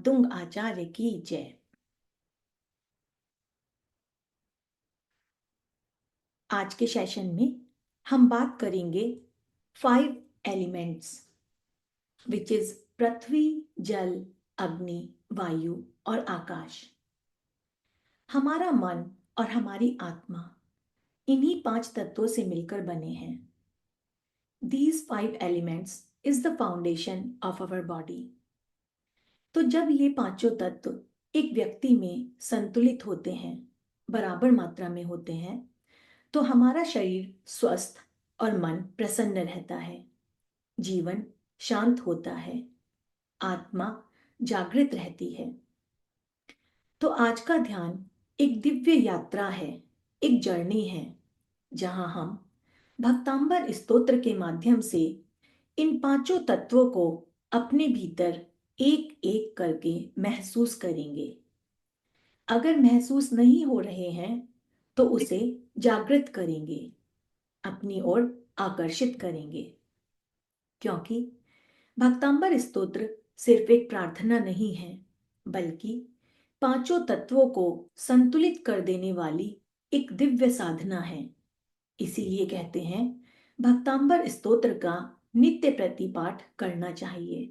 मातुंग आचार्य की जय। आज के सेशन में हम बात करेंगे 5 एलिमेंट्स विच इज पृथ्वी, जल, अग्नि, वायु और आकाश। हमारा मन और हमारी आत्मा इन्हीं 5 तत्वों से मिलकर बने हैं। These 5 elements is the foundation of our body. तो जब ये पांचों तत्व एक व्यक्ति में संतुलित होते हैं, बराबर मात्रा में होते हैं, तो हमारा शरीर स्वस्थ और मन प्रसन्न रहता है, जीवन शांत होता है, आत्मा जागृत रहती है। तो आज का ध्यान एक दिव्य यात्रा है, एक जर्नी है, जहां हम भक्तांबर स्तोत्र के माध्यम से इन पांचों तत्वों को अपने भीतर एक एक करके महसूस करेंगे। अगर महसूस नहीं हो रहे हैं तो उसे जागृत करेंगे, अपनी ओर आकर्षित करेंगे, क्योंकि भक्तांबर स्तोत्र सिर्फ एक प्रार्थना नहीं है, बल्कि पांचों तत्वों को संतुलित कर देने वाली एक दिव्य साधना है। इसीलिए कहते हैं भक्तांबर स्तोत्र का नित्य प्रतिपाठ करना चाहिए।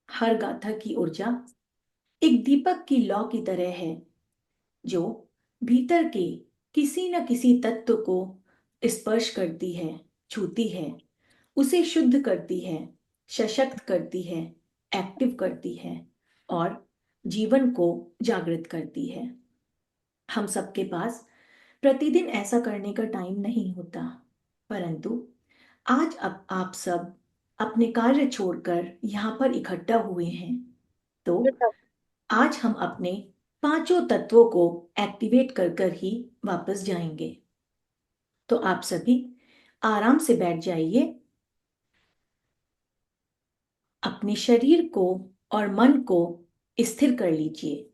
हर गाथा की ऊर्जा एक दीपक की लौ की तरह है, जो भीतर के किसी न किसी तत्व को स्पर्श करती है, छूती है, उसे शुद्ध करती है, सशक्त करती है, एक्टिव करती है और जीवन को जागृत करती है। हम सबके पास प्रतिदिन ऐसा करने का टाइम नहीं होता, परंतु आज अब आप सब अपने कार्य छोड़कर यहाँ पर इकट्ठा हुए हैं, तो आज हम अपने पांचों तत्वों को एक्टिवेट कर कर ही वापस जाएंगे। तो आप सभी आराम से बैठ जाइए, अपने शरीर को और मन को स्थिर कर लीजिए।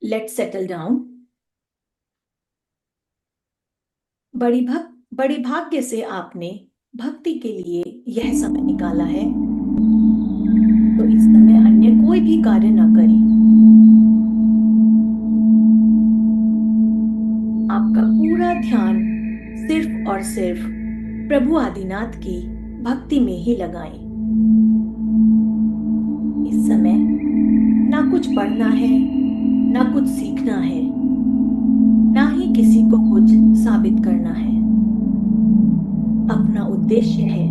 Let's settle down. बड़ी भाग्य से आपने भक्ति के लिए यह समय निकाला है, तो इस समय अन्य कोई भी कार्य न करें। आपका पूरा ध्यान सिर्फ और सिर्फ प्रभु आदिनाथ की भक्ति में ही लगाएं। इस समय ना कुछ पढ़ना है, ना कुछ सीखना है, ना ही किसी को कुछ साबित करना है। अपना उद्देश्य है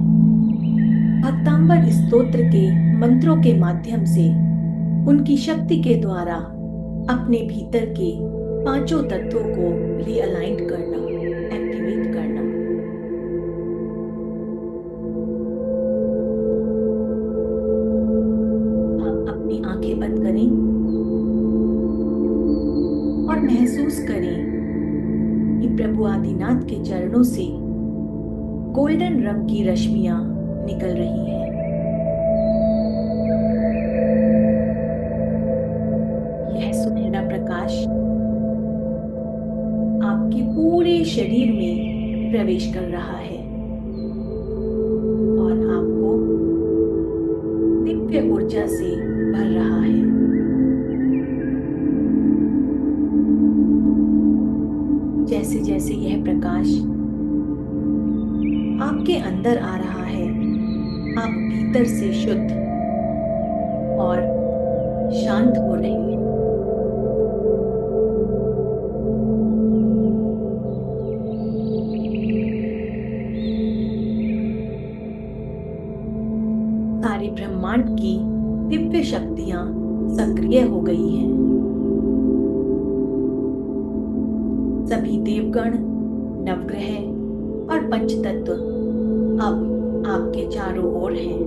भक्तांबर स्तोत्र के मंत्रों के माध्यम से उनकी शक्ति के द्वारा अपने भीतर के पांचों तत्वों को रीअलाइन करना, एक्टिवेट करना। आप अपनी आंखें बंद करें और महसूस करें कि प्रभु आदिनाथ के चरणों से गोल्डन रंग की रश्मियां निकल रही हैं। यह सुनहरा प्रकाश आपके पूरे शरीर में प्रवेश कर रहा है और आपको दिव्य ऊर्जा से भर रहा है। जैसे जैसे यह प्रकाश आपके अंदर आ रहा है, आप भीतर से शुद्ध और शांत हो रहे हैं। सारे ब्रह्मांड की दिव्य शक्तियां सक्रिय हो गई हैं। सभी देवगण, नवग्रह और पंचतत्व अब आपके चारों ओर हैं,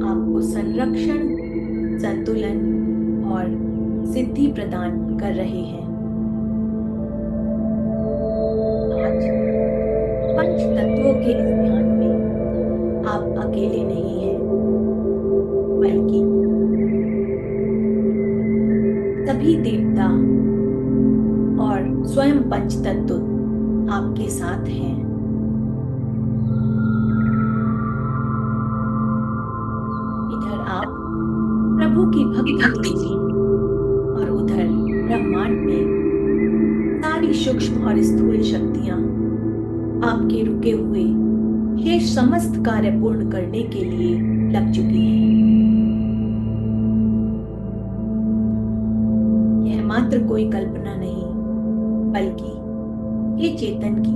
आपको संरक्षण, संतुलन और सिद्धि प्रदान कर रहे हैं। आज पंच तत्वों के इस ध्यान में आप अकेले नहीं हैं, बल्कि सभी देवता और स्वयं पंच तत्व आपके साथ हैं। प्रभु की भक्ति लीजिए और उधर ब्रह्मांड में सारी सूक्ष्म और स्थूल शक्तियां आपके रुके हुए ये समस्त कार्य पूर्ण करने के लिए लग चुकी हैं। यह मात्र कोई कल्पना नहीं, बल्कि ये चेतन की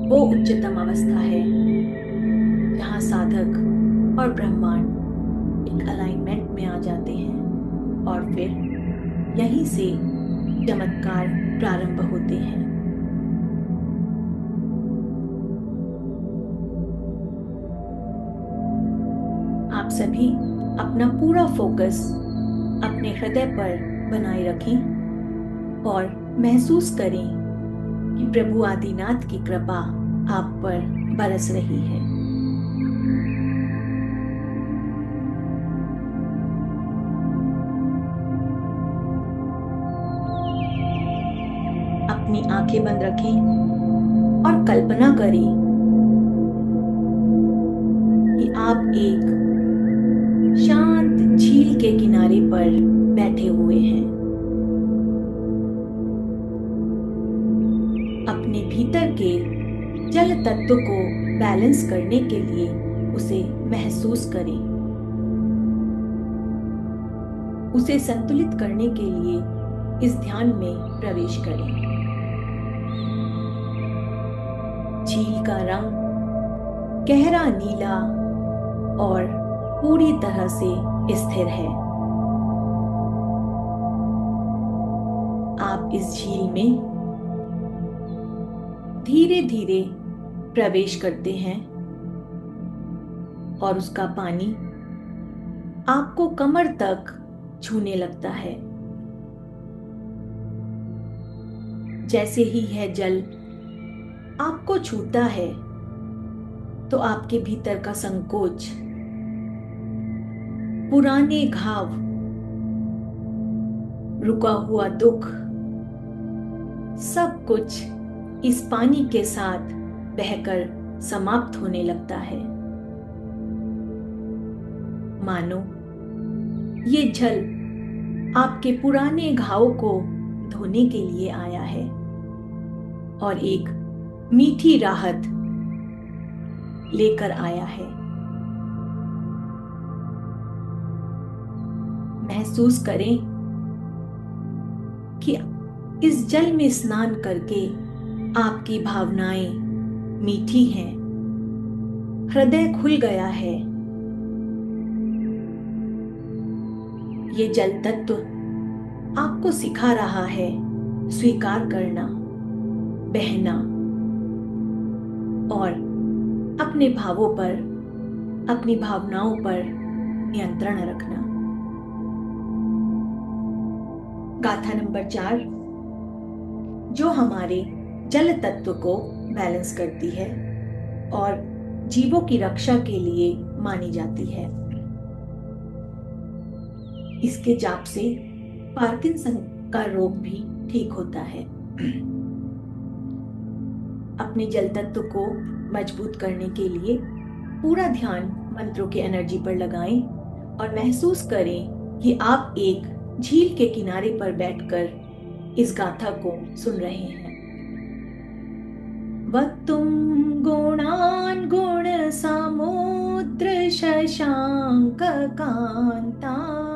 वो उच्चतम अवस्था है जहां साधक और ब्रह्मांड एक अलाइनमेंट में आ जाते हैं और फिर यहीं से चमत्कार प्रारंभ होते हैं। आप सभी अपना पूरा फोकस अपने हृदय पर बनाए रखें और महसूस करें कि प्रभु आदिनाथ की कृपा आप पर बरस रही है। अपनी आंखें बंद रखें और कल्पना करें कि आप एक शांत झील के किनारे पर बैठे हुए हैं। अपने भीतर के जल तत्व को बैलेंस करने के लिए उसे महसूस करें। उसे संतुलित करने के लिए इस ध्यान में प्रवेश करें। झील का रंग गहरा नीला और पूरी तरह से स्थिर है। आप इस झील में धीरे धीरे प्रवेश करते हैं और उसका पानी आपको कमर तक छूने लगता है। जैसे ही यह जल आपको छूता है तो आपके भीतर का संकोच, पुराने घाव, रुका हुआ दुख, सब कुछ इस पानी के साथ बहकर समाप्त होने लगता है। मानो ये जल आपके पुराने घावों को धोने के लिए आया है और एक मीठी राहत लेकर आया है। महसूस करें कि इस जल में स्नान करके आपकी भावनाएं मीठी हैं, हृदय खुल गया है। ये जल तत्व आपको सिखा रहा है स्वीकार करना, बहना और अपने भावों पर, अपनी भावनाओं पर नियंत्रण रखना। गाथा नंबर 4 जो हमारे जल तत्व को बैलेंस करती है और जीवों की रक्षा के लिए मानी जाती है। इसके जाप से पार्किंसन का रोग भी ठीक होता है। अपने जल तत्व को मजबूत करने के लिए पूरा ध्यान मंत्रों की एनर्जी पर लगाएं और महसूस करें कि आप एक झील के किनारे पर बैठकर इस गाथा को सुन रहे हैं। वक्तुं गुणान् गुण समुद्र शशांक कांतान्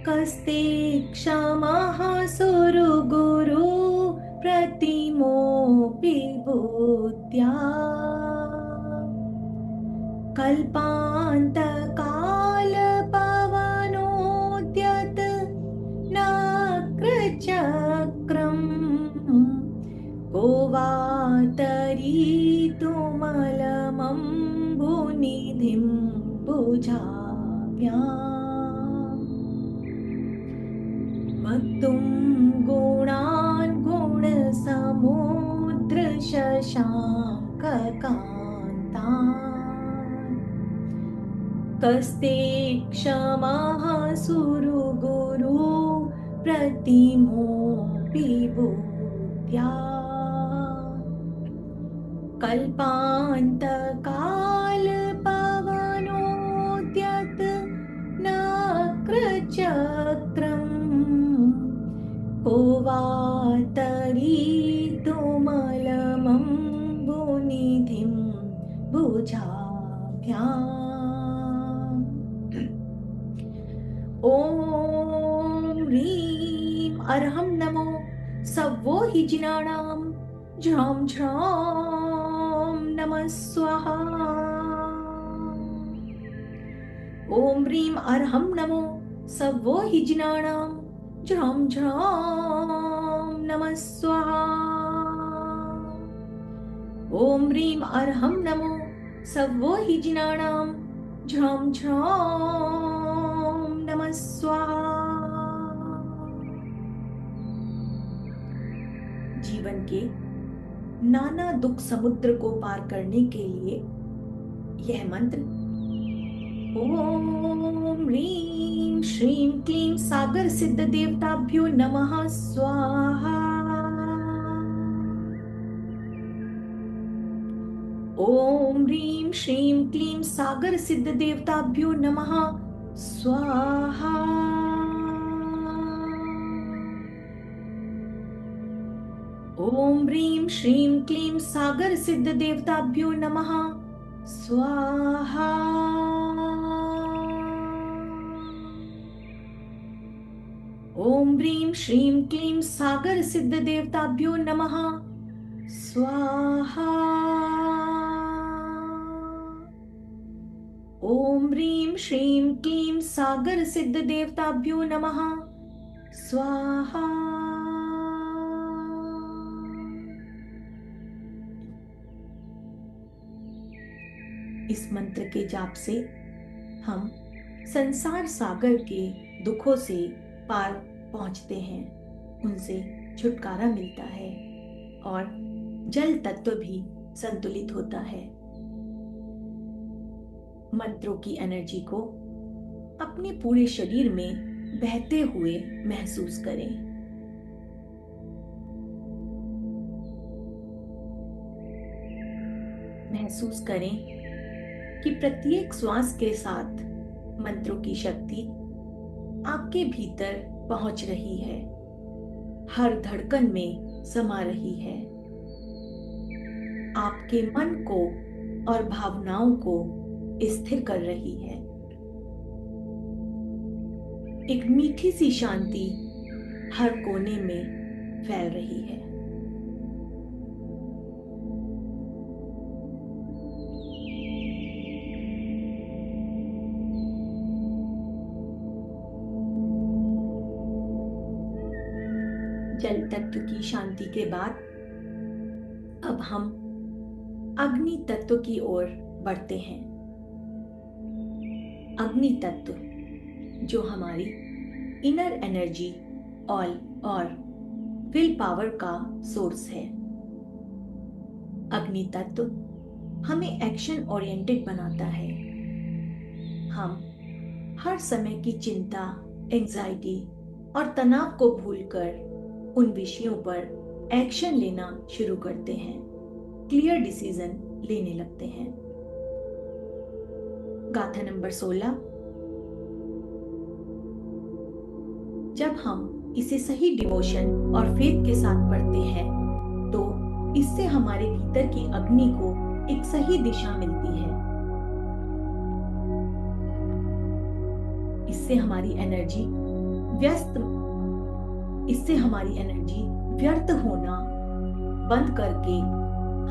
कस्ते क्षमः सुरु गुरु प्रतिमोऽपि बुद्ध्या कल्पान्तकाल पवनोद्यत नक्रचक्रम् को वा तरीतुमलमम्बुनिधिं भुजाभ्याम् वक्तुं गुणान् गुणसमुद्र शशांक कान्तान् कस्ते क्षमः सुरु गुरु प्रतिमोऽपि बुद्ध्या कल्पान्तकाल पवनोद्यत नक्रचक्रम् तरीतुमलमम्बुनिधिं भुजाभ्याम्। ॐ ह्रीं अर्हं नमो सवो हि जिनानां झ्रां झ्रां नमः स्वाहा। ॐ ह्रीं अर्हं नमो सवो हि जिनानां झ्रां झ्रां नमः स्वाहा। ॐ ह्रीं अर्हं नमो सवो हि जिनानां झ्रां झ्रां नमः स्वाहा। जीवन के नाना दुख समुद्र को पार करने के लिए यह मंत्र ॐ ह्रीं श्रीं क्लीं सागर सिद्ध देवताभ्यो नमः स्वाहा। ॐ ह्रीं श्रीं क्लीं सागर सिद्ध देवताभ्यो नमः स्वाहा। ॐ ह्रीं श्रीं क्लीं सागर सिद्ध देवताभ्यो नमः स्वाहा। ॐ ह्रीं श्रीं क्लीं सागर सिद्ध देवताभ्यो नमः स्वाहा। ॐ ह्रीं श्रीं क्लीं सागर सिद्ध देवताभ्यो नमः स्वाहा। इस मंत्र के जाप से हम संसार सागर के दुखों से पार पहुंचते हैं, उनसे छुटकारा मिलता है और जल तत्व भी संतुलित होता है। मंत्रों की एनर्जी को अपने पूरे शरीर में बहते हुए महसूस करें। महसूस करें कि प्रत्येक श्वास के साथ मंत्रों की शक्ति आपके भीतर पहुंच रही है, हर धड़कन में समा रही है, आपके मन को और भावनाओं को स्थिर कर रही है। एक मीठी सी शांति हर कोने में फैल रही है। जल तत्व की शांति के बाद अब हम अग्नि तत्व की ओर बढ़ते हैं। अग्नि तत्व जो हमारी इनर एनर्जी और विल पावर का सोर्स है। अग्नि तत्व हमें एक्शन ओरिएंटेड बनाता है। हम हर समय की चिंता, एंजाइटी और तनाव को भूलकर उन विषयों पर एक्शन लेना शुरू करते हैं, क्लियर डिसीजन लेने लगते हैं। गाथा नंबर 16। जब हम इसे सही डिवोशन और फेथ के साथ पढ़ते हैं तो इससे हमारे भीतर की अग्नि को एक सही दिशा मिलती है। इससे हमारी एनर्जी व्यर्थ होना बंद करके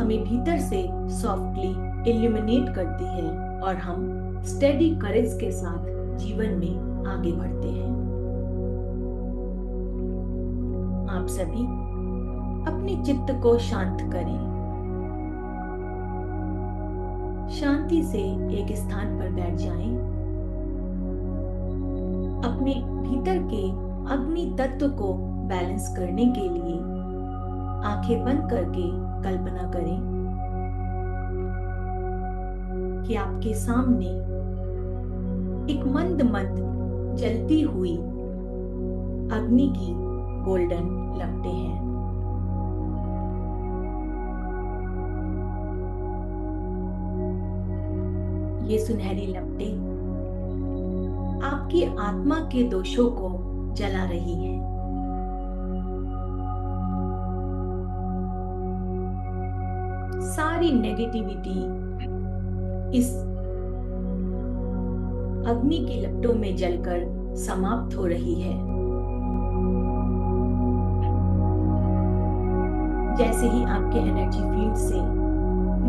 हमें भीतर से सॉफ्टली इल्यूमिनेट करती है और हम स्टेडी करेज के साथ जीवन में आगे बढ़ते हैं। आप सभी अपने चित्त को शांत करें। शांति से एक स्थान पर बैठ जाएं। अपने भीतर के अग्नि तत्व को बैलेंस करने के लिए आंखें बंद करके कल्पना करें कि आपके सामने एक मंद मंद जलती हुई अग्नि की गोल्डन लपटें हैं। ये सुनहरी लपटें आपकी आत्मा के दोषों को जला रही हैं। सारी नेगेटिविटी इस अग्नि की लपटों में जलकर समाप्त हो रही है। जैसे ही आपके एनर्जी फील्ड से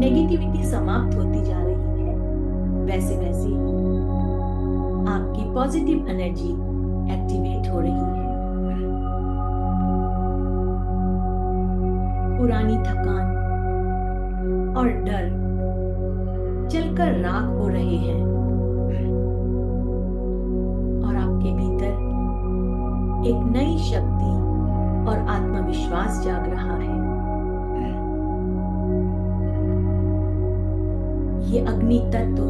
नेगेटिविटी समाप्त होती जा रही है, वैसे वैसे ही आपकी पॉजिटिव एनर्जी एक्टिवेट हो रही है। पुरानी थकान और डर जलकर राख हो रहे हैं और आपके भीतर एक नई शक्ति और आत्मविश्वास जाग रहा है। ये अग्नि तत्व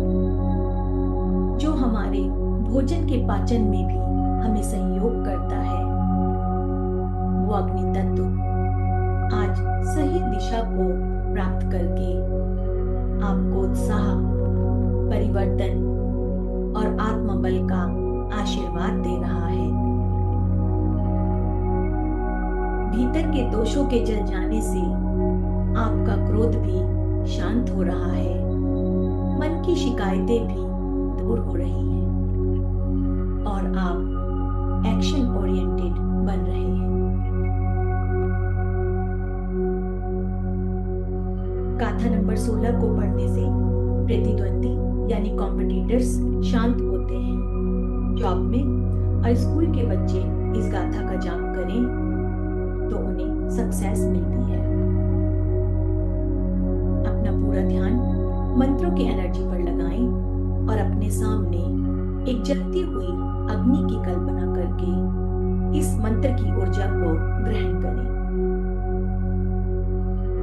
जो हमारे भोजन के पाचन में भी हमें सहयोग करता है, वो अग्नि तत्व आज सही दिशा को प्राप्त करके आपको उत्साह, परिवर्तन और आत्मबल का आशीर्वाद दे रहा है। भीतर के दोषों के जल जाने से आपका क्रोध भी शांत हो रहा है, मन की शिकायतें भी दूर हो रही हैं और आप एक्शन ओरिएंटेड बन रहे हैं। गाथा नंबर 16 को पढ़ने से प्रतिद्वंदी यानी कॉम्पिटिटर्स शांत होते हैं। जॉब में और स्कूल के बच्चे इस गाथा का जाप करें तो उन्हें सक्सेस मिलती है। अपना पूरा ध्यान मंत्रों की एनर्जी पर लगाएं और अपने सामने एक जलती हुई अग्नि की कल्पना करके इस मंत्र की ऊर्जा को ग्रहण करें।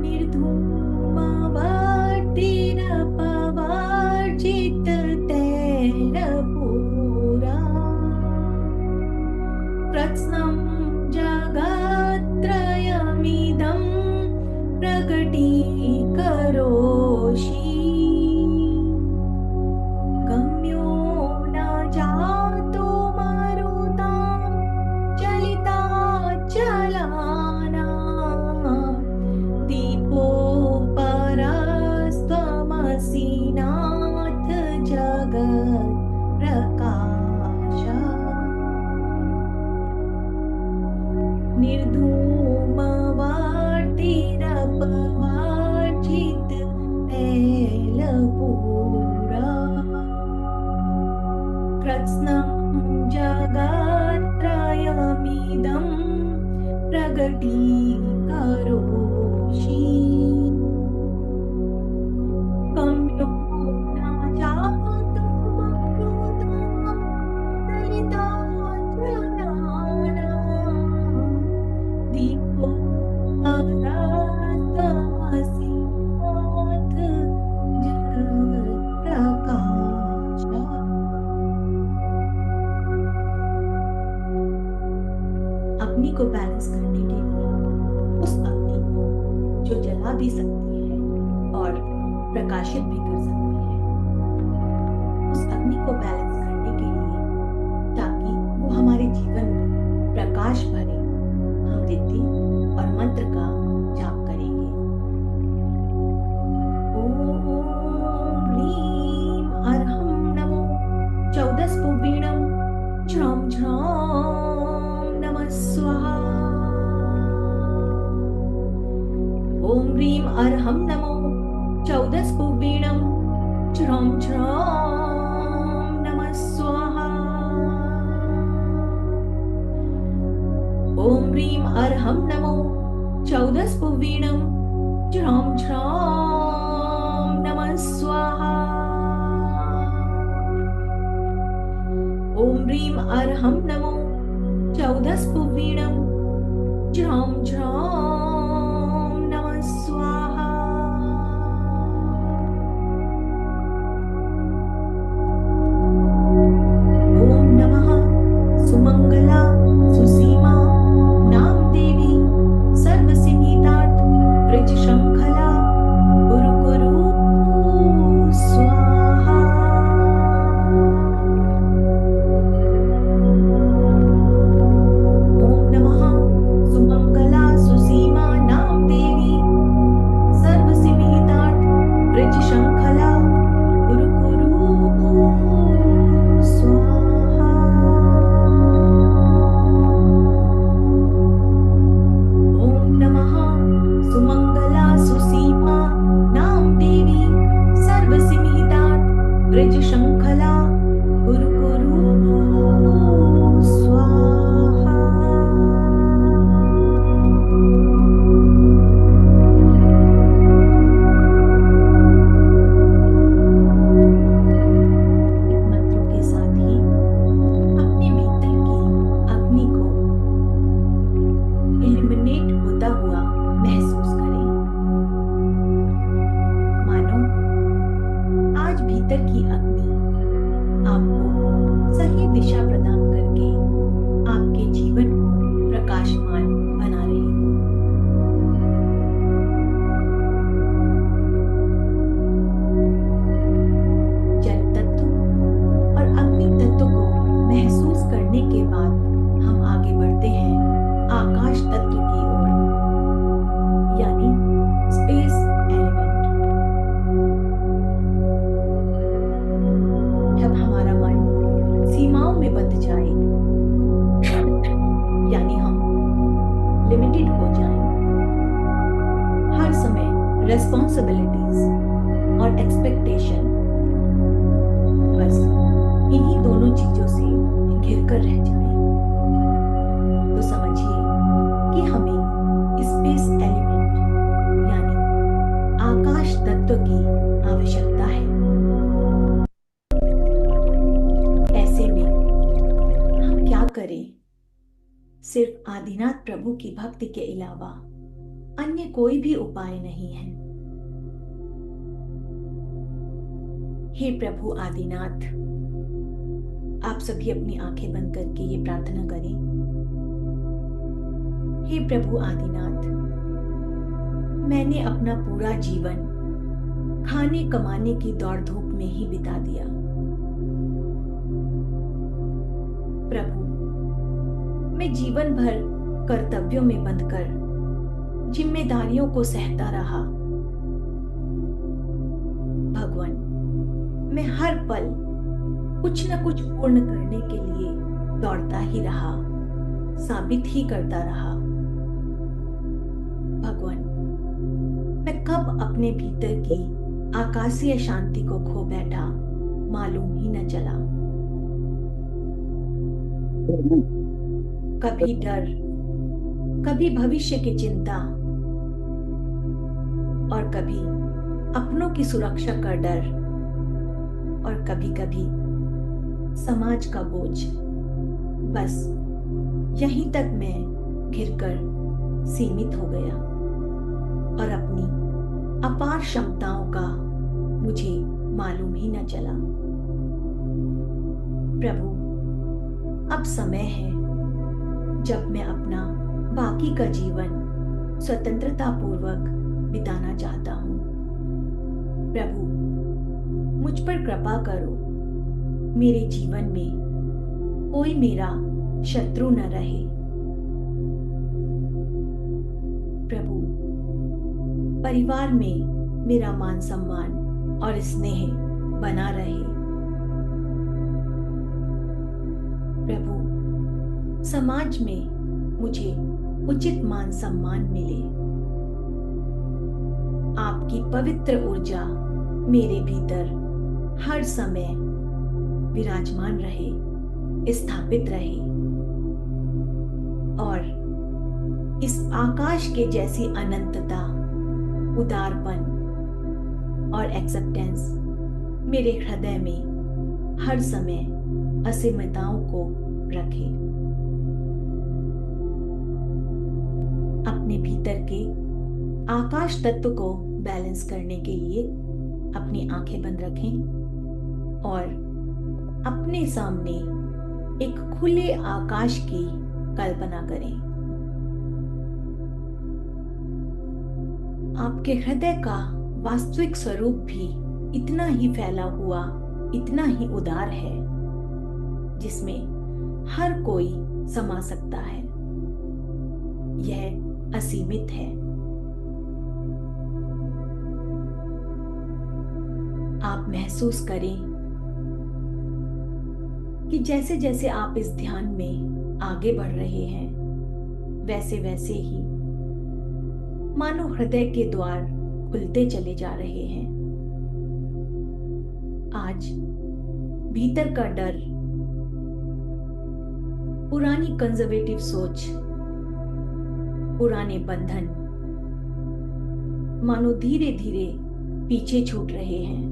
निर्धूमावर्तिरपवार्जित तैलपूरा प्रत्स्नं जगत्त्रयमिदं प्रकटीकरोषि गम्यो न जातो मरुतां चलिताचलानां दीपोपरस्त्वमसि नाथ जगत्प्रकाश निर्धूमवर्तिरपवार्जित तैलपूरा कृत्स्नं जगत्त्रयमिदं प्रकटीकरोषि गम्यो न जातो मरुतां चलिताचलानां दीपोपरस्त्वमसि नाथ जगत्प्रकाश। अग्नि को बैलेंस करने के लिए उस अग्नि को जो जला भी सकती है और प्रकाशित भी कर सकती है, उस अग्नि को बैलेंस करने के लिए, ताकि वो हमारे जीवन में प्रकाश भरे, हम रिद्धि और मंत्र का जाप करेंगे। ओम ह्रीं अर्हं नमो 14 स्पुवीणं झ्रौं झ्रौं नमः स्वाहा। ओम ह्रीं अर्हं नमो 14 स्पुवीणं झ्रौं झ्रौं नमः स्वाहा। ओम ह्रीं अर्हं नमो 14 स्पुवीणं झ्रौं झ्रौं नमः स्वाहा। ओम ह्रीं अर्हं नमो 14 स्पुवीणं झ्रौं झ्रौं नमः स्वाहा। ओम नमः सुमंगला सुसीमा नाम देवी सर्वसिद्धिदात वृज शंखला गुरु गुरु स्वाहा। ओम नमः सुमंगला सुसीमा ब्रज शृंखला कुरु कुरु स्वाहा। एक मंत्रों के साथ ही अपने भीतर की अग्नि को इल्यूमिनेट होता हुआ महसूस करें। मानो आज भीतर की अग्नि आपको सही दिशा प्रदान करके आपके जीवन को प्रकाशमान बना रही हो। जल तत्व और अग्नि तत्व को महसूस करने के बाद हम आगे बढ़ते हैं आकाश तत्व की ओर, यानी स्पेस एलिमेंट। जब हमारा मन सीमाओं में बंध जाए, यानी हम लिमिटेड हो जाएं, हर समय रेस्पॉन्सिबिलिटीज और एक्सपेक्टेशन, बस इन्हीं दोनों चीजों से घिर कर रह जाएं, तो समझिए कि हमें स्पेस एलिमेंट यानी आकाश तत्व की आवश्यकता है। ऐसे में हम क्या करें? सिर्फ आदिनाथ प्रभु की भक्ति के अलावा अन्य कोई भी उपाय नहीं है। हे प्रभु आदिनाथ, आप सभी अपनी आंखें बंद करके ये प्रार्थना करें। हे प्रभु आदिनाथ, मैंने अपना पूरा जीवन खाने कमाने की दौड़ धूप में ही बिता दिया। प्रभु, मैं जीवन भर कर्तव्यों में बंधकर जिम्मेदारियों को सहता रहा। भगवान, मैं हर पल कुछ न कुछ पूर्ण करने के लिए दौड़ता ही रहा, साबित ही करता रहा। भगवान, मैं कब अपने भीतर की आकाशीय शांति को खो बैठा, मालूम ही न चला। कभी डर, कभी भविष्य की चिंता और कभी अपनों की सुरक्षा का डर और कभी कभी समाज का बोझ, बस यहीं तक मैं घिरकर सीमित हो गया और अपनी अपार क्षमताओं का मुझे मालूम ही न चला। प्रभु, अब समय है जब मैं अपना बाकी का जीवन स्वतंत्रता पूर्वक बिताना चाहता हूँ। प्रभु, मुझ पर कृपा करो, मेरे जीवन में कोई मेरा शत्रु न रहे। प्रभु, परिवार में मेरा मान सम्मान और स्नेह बना रहे। प्रभु, समाज में मुझे उचित मान सम्मान मिले। आपकी पवित्र ऊर्जा मेरे भीतर हर समय विराजमान रहे, स्थापित रहे और इस आकाश के जैसी अनंतता, उदारपन और एक्सेप्टेंस मेरे हृदय में हर समय असीमताओं को रखे। अपने भीतर के आकाश तत्व को बैलेंस करने के लिए अपनी आंखें बंद रखें और अपने सामने एक खुले आकाश की कल्पना करें। आपके हृदय का वास्तविक स्वरूप भी इतना ही फैला हुआ, इतना ही उदार है, जिसमें हर कोई समा सकता है। यह असीमित है। आप महसूस करें कि जैसे जैसे आप इस ध्यान में आगे बढ़ रहे हैं, वैसे वैसे ही मानो हृदय के द्वार खुलते चले जा रहे हैं। आज भीतर का डर, पुरानी कंजर्वेटिव सोच, पुराने बंधन मानो धीरे धीरे पीछे छूट रहे हैं।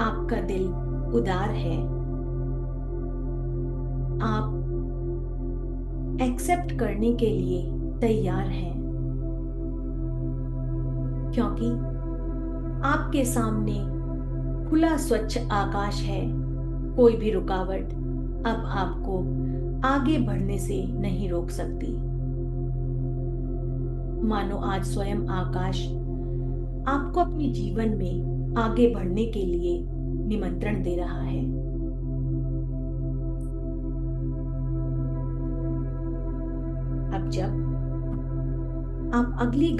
आपका दिल उदार है। आप एक्सेप्ट करने के लिए तैयार हैं, क्योंकि आपके सामने खुला स्वच्छ आकाश है। कोई भी रुकावट अब आपको आगे बढ़ने से नहीं रोक सकती। मानो आज स्वयं आकाश आपको अपने जीवन में आगे बढ़ने के लिए निमंत्रण दे रहा है। अब जब आप अगली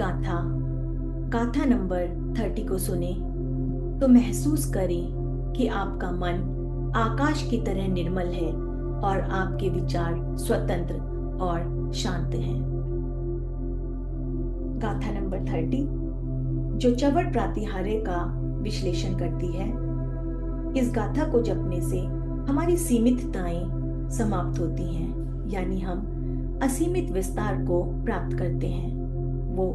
गाथा नंबर 30 को सुने, तो महसूस करें कि आपका मन आकाश की तरह निर्मल है और आपके विचार स्वतंत्र और शांत हैं। गाथा नंबर 30 जो चवड़ प्रातिहार्य का विश्लेषण करती है। इस गाथा को जपने से हमारी सीमितताएं समाप्त होती हैं, यानी हम असीमित विस्तार को प्राप्त करते हैं। वो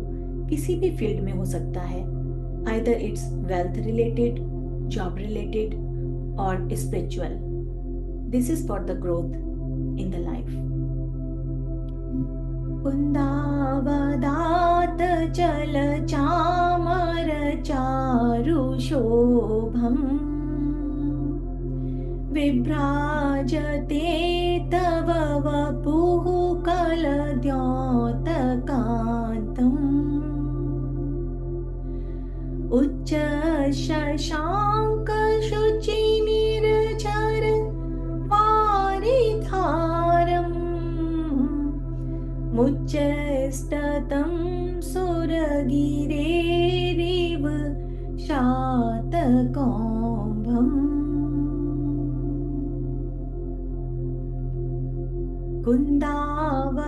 किसी भी फील्ड में हो सकता है, either it's wealth related, job related और spiritual. This is for the growth in the life. कुन्दावदात चल चामर चारु शोभम, विभ्राजते तव वपुः कलद्योतकान्तम्, उच्च शशांक शुचि निर्झर वारिधारम्, मुच्चैस्ततं सुरगिरेरिव शातकौम्भम्, कुन्दावदात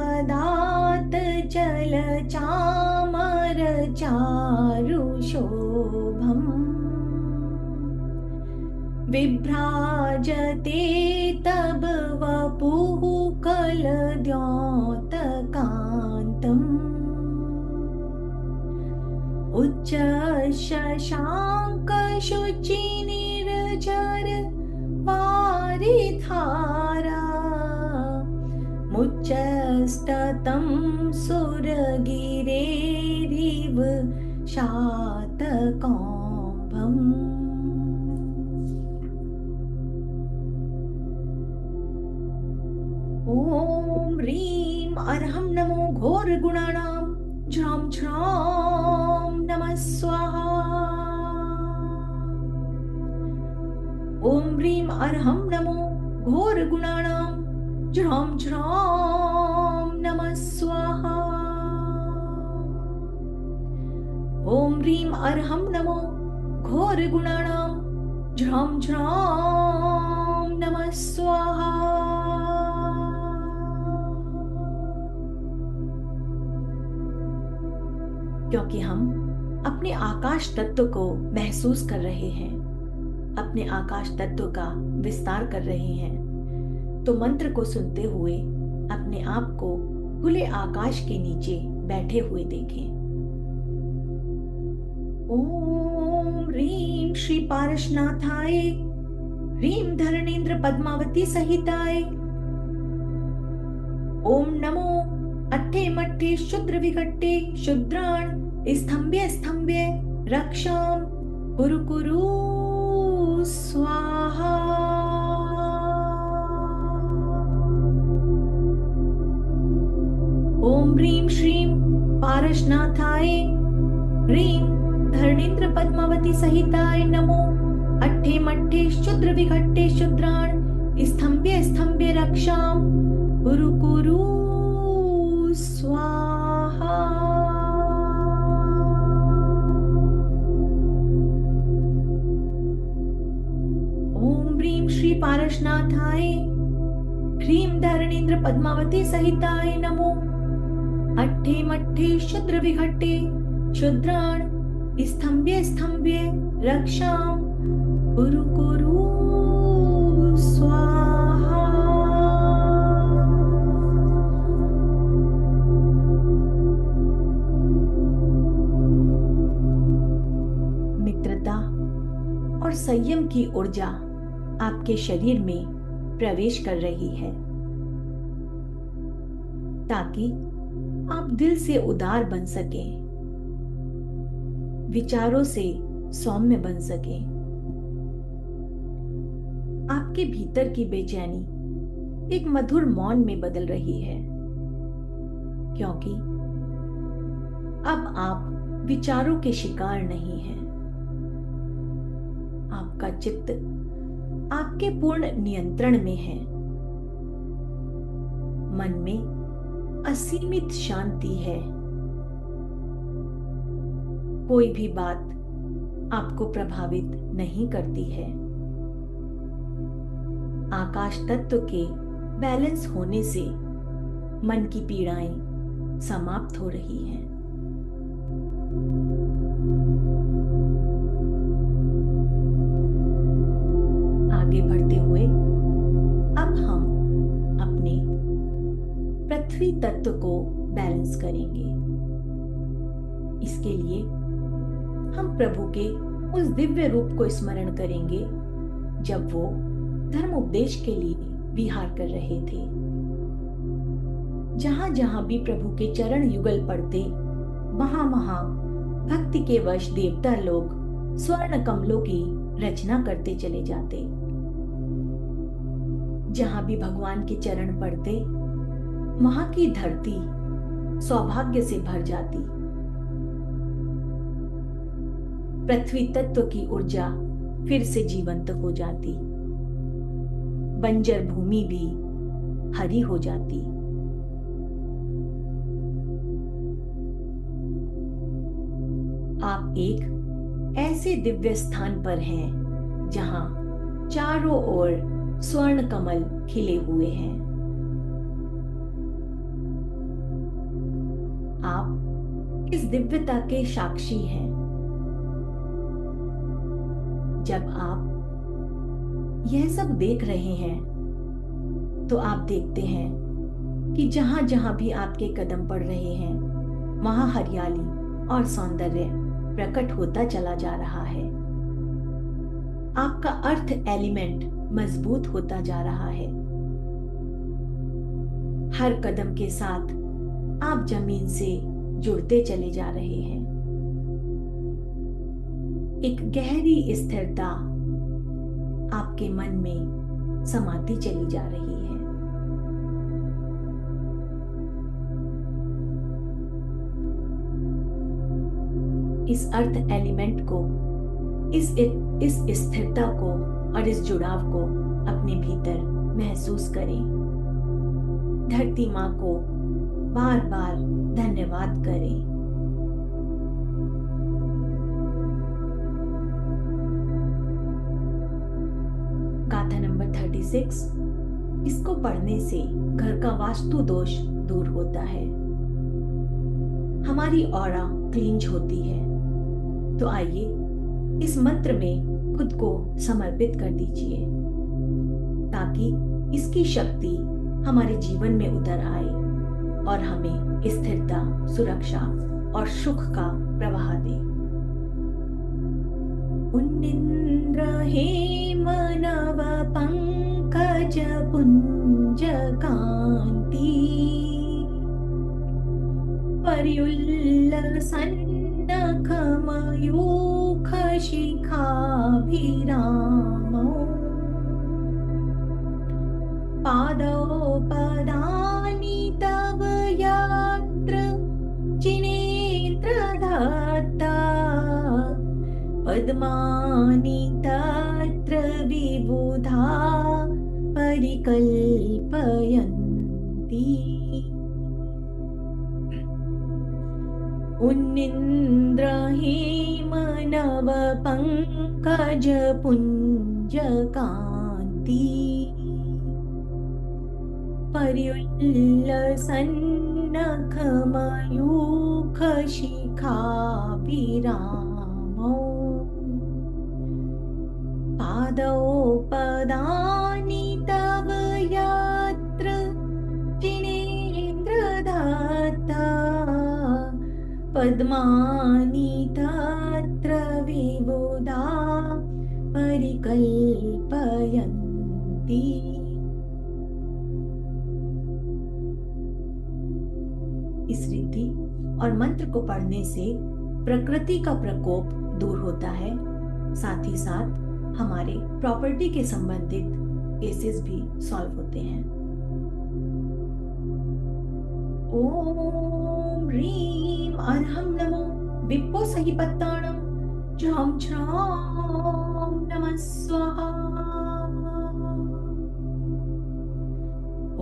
जल चामर चारु शोभम, विभ्राजते तब वपुः कलद्योतकान्तम्, उच्च शशांक शुचि निर्झर वारिधारा, मुच्चस्ततं सुरगिरेरिव शातकौम्भम्। ओम ह्रीं अर्हं नमो घोर गुणानां झ्रां झ्रां नमः स्वाहा। ओम ह्रीं अर्हं नमो घोर गुणानां झ्रां झ्रां नमः स्वाहा। ओम ह्रीं अर्हं नमो घोर गुणानां झ्रां झ्रां नमः स्वाहा। क्योंकि हम अपने आकाश तत्व को महसूस कर रहे हैं, अपने आकाश तत्व का विस्तार कर रहे हैं, तो मंत्र को सुनते हुए अपने आप को खुले आकाश के नीचे बैठे हुए देखें। ओम ह्रीं श्री पारशनाथाय, ह्रीं धरणेन्द्र पद्मावती सहिताय, ओम नमो अट्ठे मट्ठे शुद्र विघट्टे शुद्राण स्तंभ्य स्तंभ्य रक्षाम कुरु कुरु स्वाहा। ओम ह्रीं श्रीं पारशनाथाय, ह्रीं धरणेन्द्र पद्मावती सहिताय नमो अट्ठे मट्ठे शुद्र विघट्टे शुद्राण स्तंभ्य स्तंभ्य रक्षाम कुरु कुरु स्वाहा। ओम ह्रीं श्री पारशनाथाय, ह्रीं धरणेन्द्र पद्मावती सहिताय नमो अट्ठे मट्ठे शुद्र विघट्टे शुद्राण स्तंभ्य स्तंभ्य रक्षां कुरु कुरु स्वाहा। मित्रता और संयम की ऊर्जा आपके शरीर में प्रवेश कर रही है, ताकि आप दिल से उदार बन सकें, विचारों से सौम्य बन सकें। आपके भीतर की बेचैनी एक मधुर मौन में बदल रही है, क्योंकि अब आप विचारों के शिकार नहीं हैं। आपका चित्त आपके पूर्ण नियंत्रण में है। मन में असीमित शांति है। कोई भी बात आपको प्रभावित नहीं करती है। आकाश तत्व के बैलेंस होने से मन की पीड़ाएं समाप्त हो रही हैं। आगे बढ़ते हुए अब हम अपने पृथ्वी तत्व को बैलेंस करेंगे। इसके लिए हम प्रभु के उस दिव्य रूप को स्मरण करेंगे जब वो धर्म उपदेश के लिए विहार कर रहे थे। जहां जहां भी प्रभु के चरण युगल पड़ते, वहां वहां भक्ति के वश देवता लोग स्वर्ण कमलों की रचना करते चले जाते। जहां भी भगवान के चरण पड़ते, वहां की धरती सौभाग्य से भर जाती। पृथ्वी तत्व की ऊर्जा फिर से जीवंत हो जाती। बंजर भूमि भी हरी हो जाती। आप एक ऐसे दिव्य स्थान पर हैं जहां चारों ओर स्वर्ण कमल खिले हुए हैं। आप इस दिव्यता के साक्षी हैं। जब आप यह सब देख रहे हैं, तो आप देखते हैं कि जहां जहां भी आपके कदम पड़ रहे हैं, वहां हरियाली और सौंदर्य प्रकट होता चला जा रहा है। आपका अर्थ एलिमेंट मजबूत होता जा रहा है। हर कदम के साथ आप जमीन से जुड़ते चले जा रहे हैं। एक गहरी स्थिरता आपके मन में समाती चली जा रही है। इस अर्थ एलिमेंट को, इस स्थिरता को और इस जुड़ाव को अपने भीतर महसूस करें। धरती माँ को बार बार धन्यवाद करें। गाथा नंबर 36। इसको पढ़ने से घर का वास्तु दोष दूर होता है, हमारी ऑरा क्लींज होती है। तो आइए इस मंत्र में खुद को समर्पित कर दीजिए, ताकि इसकी शक्ति हमारे जीवन में उतर आए और हमें स्थिरता, सुरक्षा और सुख का प्रवाह दे। उन्निन्द्र हेमनव पंकज पुंज कांति, पर्युल्लसन्नख मयूख शिखाभिरामौ, पादौ पदानि तव यात्र चिनेत्र दत्ता, पद्मानि तत्र विबुधा परिकल्पयन्ति। उन्निन्द्र हेमनव पंकज पुंज कांति, पर्युल्लसन्नख मयूख शिखाभिरामौ, पदानि तव यत्र जिनेन्द्रदत्ता पद्मानि तत्र विबुधा परिकल्पयन्ति। इस रीति और मंत्र को पढ़ने से प्रकृति का प्रकोप दूर होता है, साथ ही साथ हमारे प्रॉपर्टी के संबंधित केसेस भी सॉल्व होते हैं। ओम ह्रीम अर्हं नमो विप्पो सहिपत्ताणं ज्रां ज्रां नमः स्वाहा।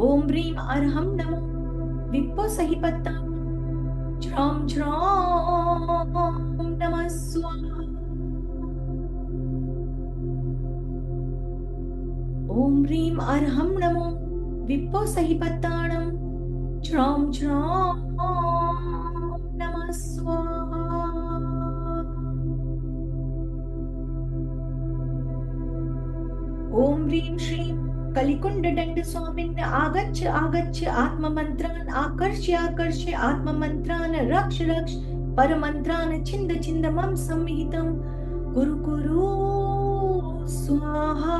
ओम ह्रीम अर्हं नमो विप्पो सहिपत्ताणं ज्रां ज्रां नमः स्वाहा। ओम ह्रीम अर्हं नमो विप्पो सहिपत्ताणं ज्रां ज्रां नमः स्वाहा। ओम ह्रीं श्रीं कलिकुंडदंड स्वामिन् आगच्छ आगच्छ आत्ममन्त्रान् आकर्ष्य आकर्ष्य आत्ममन्त्रान् रक्ष रक्ष परमन्त्रान् छिन्द छिन्द मम सम्मिहितं कुरु कुरु स्वाहा।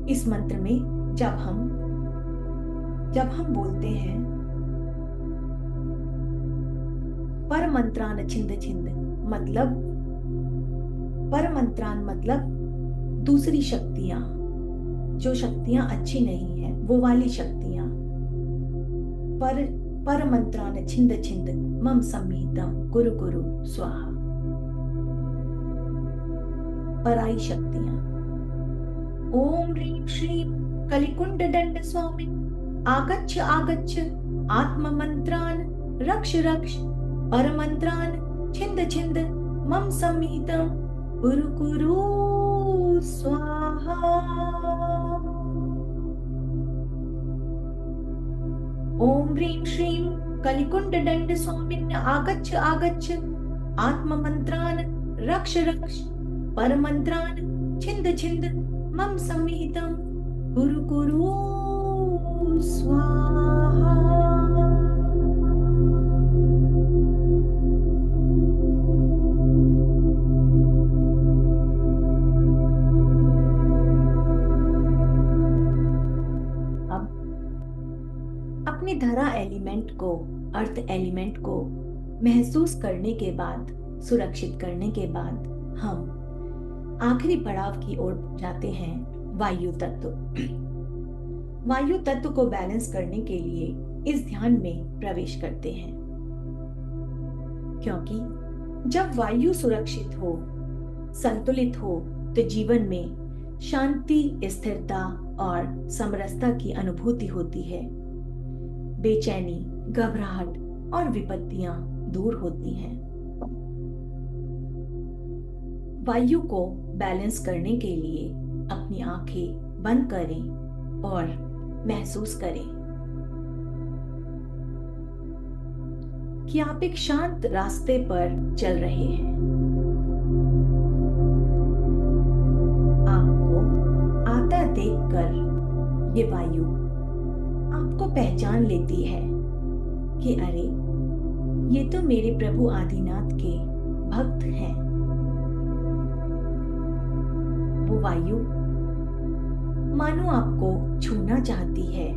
इस मंत्र में जब हम बोलते हैं परमंत्रान छिंद छिंद, मतलब परमंत्रान मतलब दूसरी शक्तियां, जो शक्तियां अच्छी नहीं है वो वाली शक्तियां। परमंत्रान छिंद छिंद मम सम्मिहितं कुरु कुरु स्वाहा। पराई शक्तियां। ओम ह्रीं श्रीं कलिकुंडदंड स्वामिन् आगच्छ आगच्छ आत्ममन्त्रान् रक्ष रक्ष परमन्त्रान् छिन्द छिन्द मम सम्मिहितं कुरु कुरु स्वाहा। ओम ह्रीं श्रीं कलिकुंडदंड स्वामिन् आगच्छ आगच्छ आत्ममन्त्रान् रक्ष रक्ष परमन्त्रान् छिन्द छिन्द मम सम्मिहितं कुरु कुरु स्वाहा। अब अपने धरा एलिमेंट को, अर्थ एलिमेंट को महसूस करने के बाद, सुरक्षित करने के बाद हम आखिरी पड़ाव की ओर जाते हैं, वायु तत्व। वायु तत्व को बैलेंस करने के लिए इस ध्यान में प्रवेश करते हैं, क्योंकि जब वायु सुरक्षित हो, संतुलित हो, तो जीवन में शांति, स्थिरता और समरसता की अनुभूति होती है। बेचैनी, घबराहट और विपत्तियां दूर होती हैं। वायु को बैलेंस करने के लिए अपनी आंखें बंद करें और महसूस करें कि आप एक शांत रास्ते पर चल रहे हैं। आपको आता देखकर ये वायु आपको पहचान लेती है कि अरे, ये तो मेरे प्रभु आदिनाथ के भक्त हैं। वो वायु मानो आपको छूना चाहती है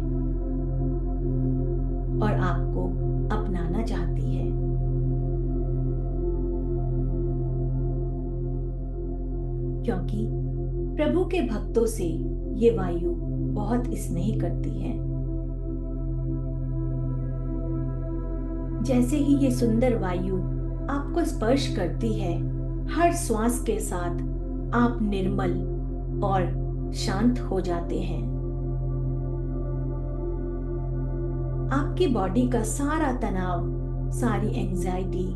और आपको अपनाना चाहती है। क्योंकि प्रभु के भक्तों से ये वायु बहुत स्नेह करती है। जैसे ही ये सुंदर वायु आपको स्पर्श करती है, हर श्वास के साथ आप निर्मल और शांत हो जाते हैं। आपकी बॉडी का सारा तनाव, सारी एंजाइटी,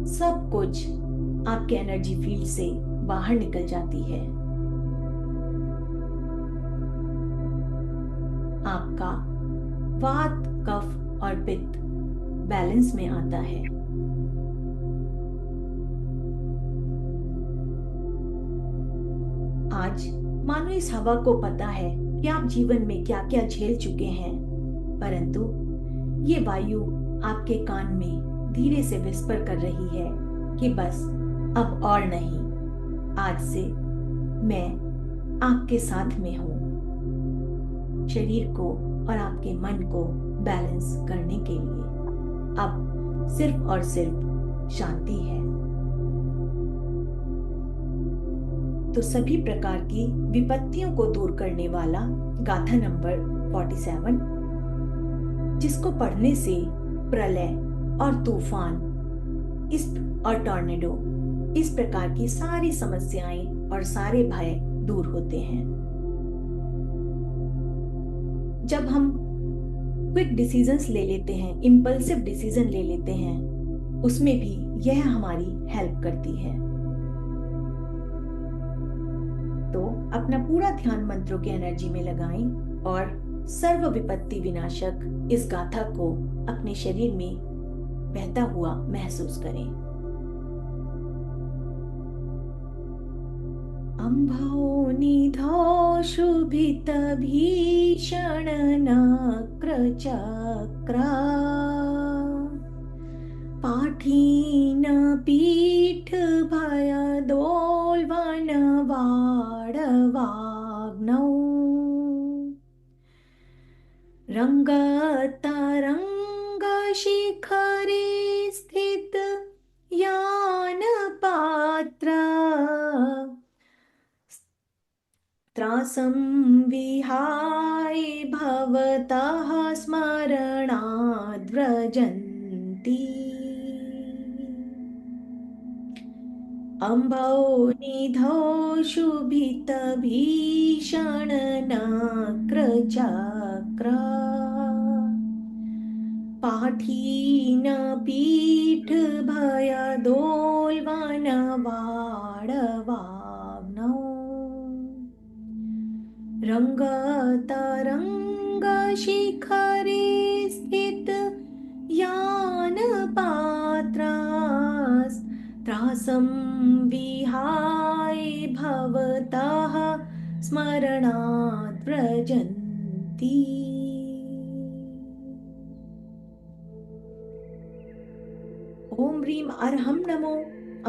सब कुछ आपके एनर्जी फील्ड से बाहर निकल जाती है। आपका वात, कफ और पित्त बैलेंस में आता है। आज मानो इस हवा को पता है कि आप जीवन में क्या क्या झेल चुके हैं, परंतु ये वायु आपके कान में धीरे से विस्पर कर रही है कि बस अब और नहीं, आज से मैं आपके साथ में हूँ। शरीर को और आपके मन को बैलेंस करने के लिए अब सिर्फ और सिर्फ शांति है। तो सभी प्रकार की विपत्तियों को दूर करने वाला गाथा नंबर 47, जिसको पढ़ने से प्रलय और तूफान और टॉर्नेडो, इस प्रकार की सारी समस्याएं और सारे भय दूर होते हैं। जब हम क्विक डिसीजंस ले लेते हैं, इम्पल्सिव डिसीजन ले लेते हैं, उसमें भी यह हमारी हेल्प करती है। तो अपना पूरा ध्यान मंत्रों की एनर्जी में लगाएं और सर्व विपत्ति विनाशक इस गाथा को अपने शरीर में बहता हुआ महसूस करें। अम्भो निधौ शुभित भीषण नक्र चक्रा पाठीन पीठ भय दोल्वन वाडवाग्नौ रंग तरंग शिखरे स्थित यान पात्र त्रासं विहाय भवतः स्मरणाद् व्रजन्ति अम्भो निधौ शुभित भीषण नक्र चक्रा पाठीन पीठ भय दोल्वन वाडवाग्नौ रंग तरंग शिखरे स्थित यान पात्रास् त्रासं विहाय भवतः स्मरणाद् व्रजन्ति। ओम ह्रीं अर्हं नमो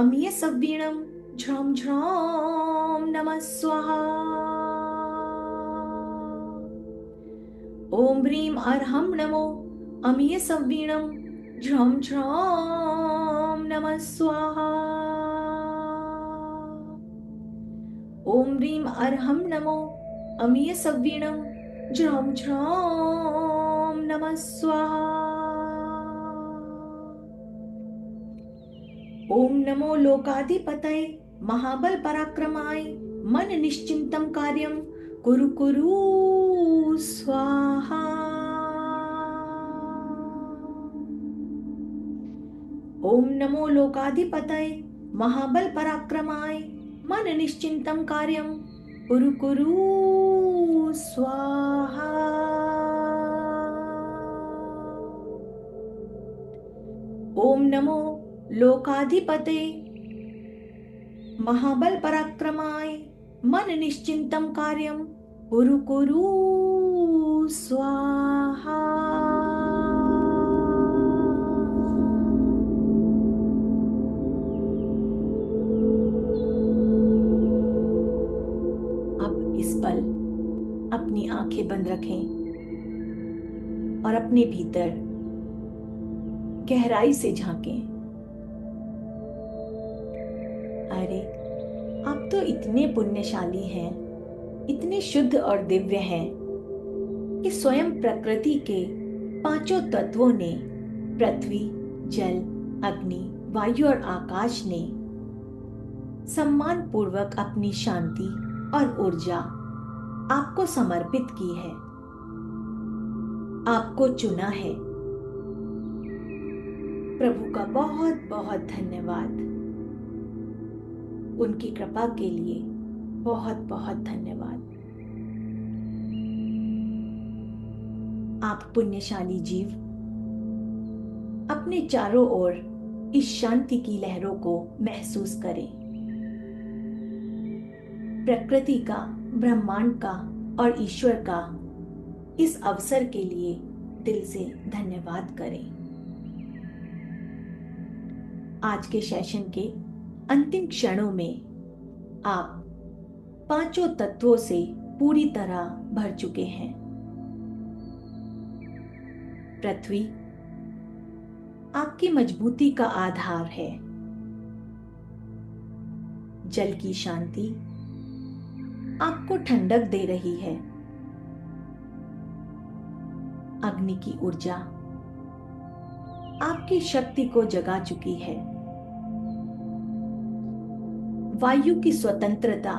अमीय सव्वीणं झ्रौं झ्रौं नमः स्वाहा। ओम ह्रीं अर्हं नमो अमीय सव्वीणं झ्रौं झ्रौं नमः स्वाहा। ओम ह्रीं अर्हं नमो अमीय सव्वीणं झ्रौं झ्रौं नमः स्वाहा। ओम नमो लोकाधिपतये महाबल पराक्रमाय मन निश्चिंतं कार्यं कुरु कुरु स्वाहा। ओम नमो लोकाधिपतये महाबल पराक्रमाय मन निश्चिंतं कार्यं कुरु कुरु स्वाहा। ओम नमो लोकाधिपतये महाबल पराक्रमाय मन निश्चिंतं कार्यं कुरु कुरु स्वाहा। अब इस पल अपनी आंखें बंद रखें और अपने भीतर गहराई से झांकें। अरे, आप तो इतने पुण्यशाली हैं, इतने शुद्ध और दिव्य हैं कि स्वयं प्रकृति के पांचों तत्वों ने, पृथ्वी, जल, अग्नि, वायु और आकाश ने सम्मान पूर्वक अपनी शांति और ऊर्जा आपको समर्पित की है, आपको चुना है। प्रभु का बहुत बहुत धन्यवाद। उनकी कृपा के लिए बहुत बहुत धन्यवाद। आप पुण्यशाली जीव अपने चारों ओर इस शांति की लहरों को महसूस करें। प्रकृति का, ब्रह्मांड का और ईश्वर का इस अवसर के लिए दिल से धन्यवाद करें। आज के सेशन के अंतिम क्षणों में आप पांचों तत्वों से पूरी तरह भर चुके हैं। पृथ्वी आपकी मजबूती का आधार है। जल की शांति आपको ठंडक दे रही है। अग्नि की ऊर्जा आपकी शक्ति को जगा चुकी है। वायु की स्वतंत्रता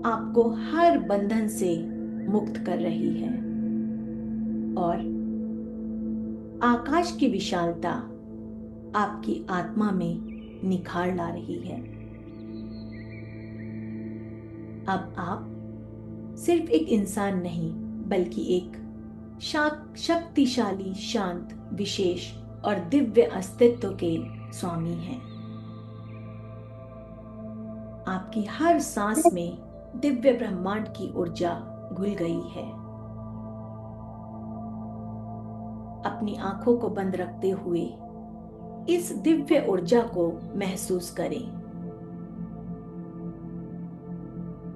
आपको हर बंधन से मुक्त कर रही है और आकाश की विशालता आपकी आत्मा में निखार ला रही है। अब आप सिर्फ एक इंसान नहीं बल्कि एक शक्तिशाली, शांत, विशेष और दिव्य अस्तित्व के स्वामी हैं। आपकी हर सांस में दिव्य ब्रह्मांड की ऊर्जा घुल गई है। अपनी आंखों को बंद रखते हुए इस दिव्य ऊर्जा को महसूस करें।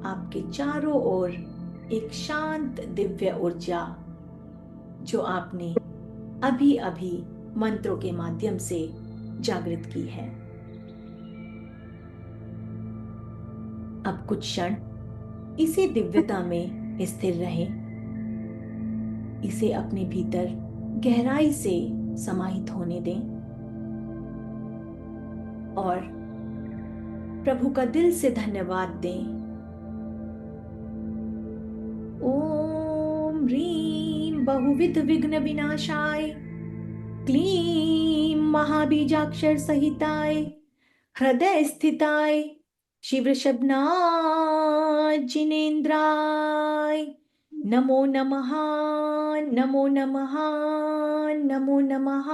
आपके चारों ओर एक शांत दिव्य ऊर्जा जो आपने अभी अभी मंत्रों के माध्यम से जागृत की है। अब कुछ क्षण इसी दिव्यता में स्थिर रहें। इसे अपने भीतर गहराई से समाहित होने दें और प्रभु का दिल से धन्यवाद दें। ओम ह्रीं बहुविध विघ्न विनाशाय, क्लीं महाबीजाक्षर सहिताय, हृदय स्थिताय, शिवृषभनाथ जिनेन्द्राय नमो नमः, नमो नमः, नमो नमः।